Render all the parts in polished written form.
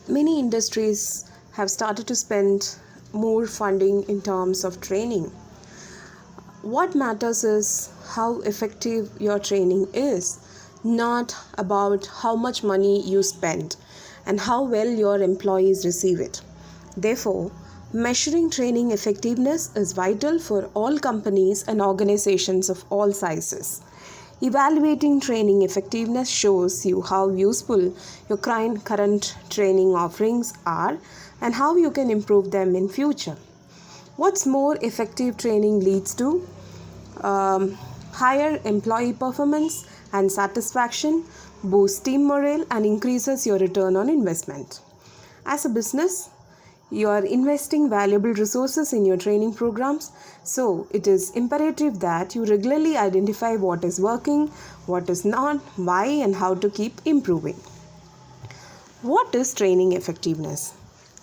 Many industries have started to spend more funding in terms of training. What matters is how effective your training is, not about how much money you spend and how well your employees receive it. Therefore, measuring training effectiveness is vital for all companies and organizations of all sizes. Evaluating training effectiveness shows you how useful your current training offerings are and how you can improve them in future. What's more, effective training leads to higher employee performance and satisfaction, boosts team morale, and increases your return on investment. As a business, you are investing valuable resources in your training programs, so it is imperative that you regularly identify what is working, what is not, why, and how to keep improving. What is training effectiveness?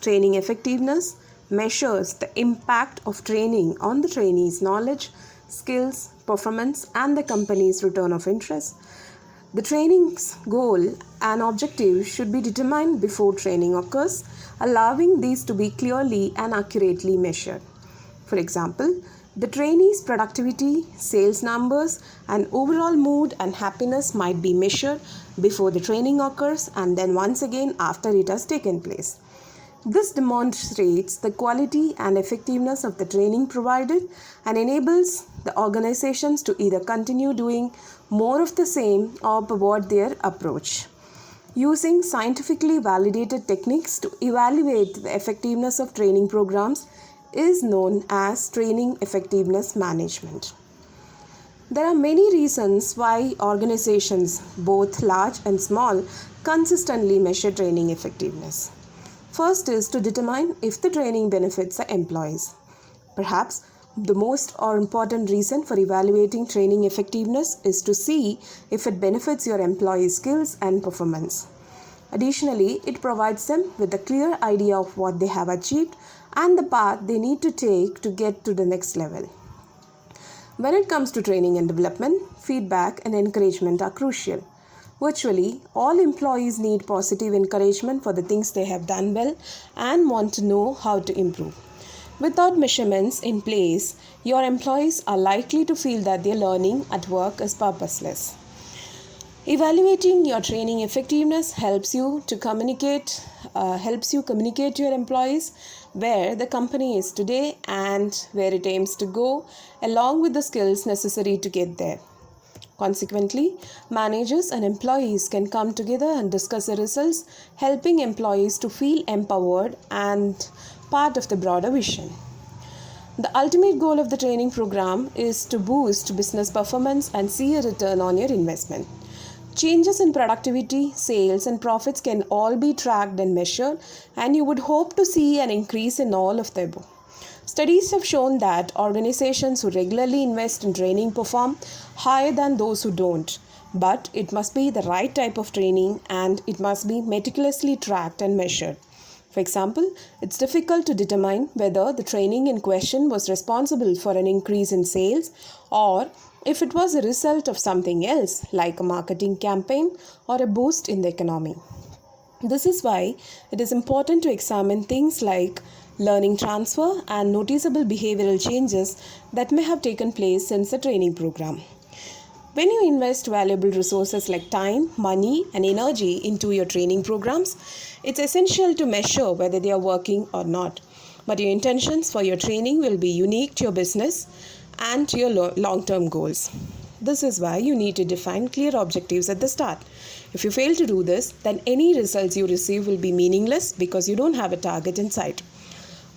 Training effectiveness measures the impact of training on the trainee's knowledge, skills, performance, and the company's return of interest. The training's goal and objective should be determined before training occurs, allowing these to be clearly and accurately measured. For example, the trainee's productivity, sales numbers, and overall mood and happiness might be measured before the training occurs and then once again after it has taken place. This demonstrates the quality and effectiveness of the training provided and enables the organizations to either continue doing more of the same or pivot their approach. Using scientifically validated techniques to evaluate the effectiveness of training programs is known as training effectiveness management. There are many reasons why organizations, both large and small, consistently measure training effectiveness. First is to determine if the training benefits the employees. Perhaps the most or important reason for evaluating training effectiveness is to see if it benefits your employees' skills and performance. Additionally, it provides them with a clear idea of what they have achieved and the path they need to take to get to the next level. When it comes to training and development, feedback and encouragement are crucial. Virtually, all employees need positive encouragement for the things they have done well and want to know how to improve. Without measurements in place, your employees are likely to feel that their learning at work is purposeless. Evaluating your training effectiveness helps you communicate to your employees where the company is today and where it aims to go, along with the skills necessary to get there. Consequently, managers and employees can come together and discuss the results, helping employees to feel empowered and part of the broader vision. The ultimate goal of the training program is to boost business performance and see a return on your investment. Changes in productivity, sales, and profits can all be tracked and measured, and you would hope to see an increase in all of the above. Studies have shown that organizations who regularly invest in training perform higher than those who don't. But it must be the right type of training and it must be meticulously tracked and measured. For example, it's difficult to determine whether the training in question was responsible for an increase in sales or if it was a result of something else like a marketing campaign or a boost in the economy. This is why it is important to examine things like learning transfer and noticeable behavioral changes that may have taken place since the training program. When you invest valuable resources like time, money, and energy into your training programs, it's essential to measure whether they are working or not. But your intentions for your training will be unique to your business and to your long-term goals. This is why you need to define clear objectives at the start. If you fail to do this, then any results you receive will be meaningless because you don't have a target in sight.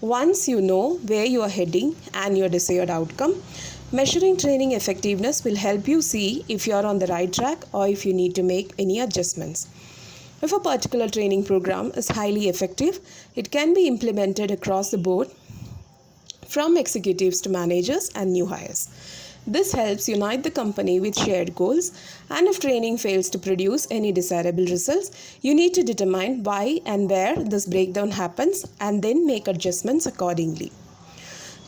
Once you know where you are heading and your desired outcome, measuring training effectiveness will help you see if you are on the right track or if you need to make any adjustments. If a particular training program is highly effective, it can be implemented across the board from executives to managers and new hires. This helps unite the company with shared goals, and if training fails to produce any desirable results, you need to determine why and where this breakdown happens and then make adjustments accordingly.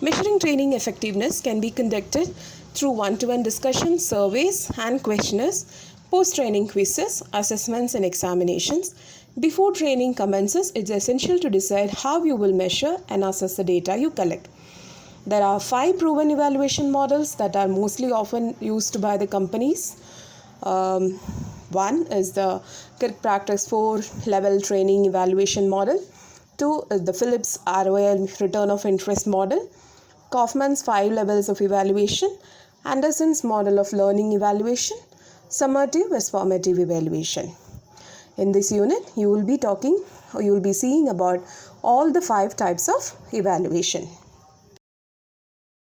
Measuring training effectiveness can be conducted through one-to-one discussions, surveys, and questionnaires Post-training quizzes, assessments and examinations. Before training commences, it's essential to decide how you will measure and assess the data you collect. There are 5 proven evaluation models that are mostly often used by the companies. One is the Kirkpatrick's 4-level training evaluation model. 2 is the Phillips ROI return of interest model. Kaufman's 5 levels of evaluation. Anderson's model of learning evaluation. Summative is formative evaluation. In this unit, you will be seeing about all the 5 types of evaluation.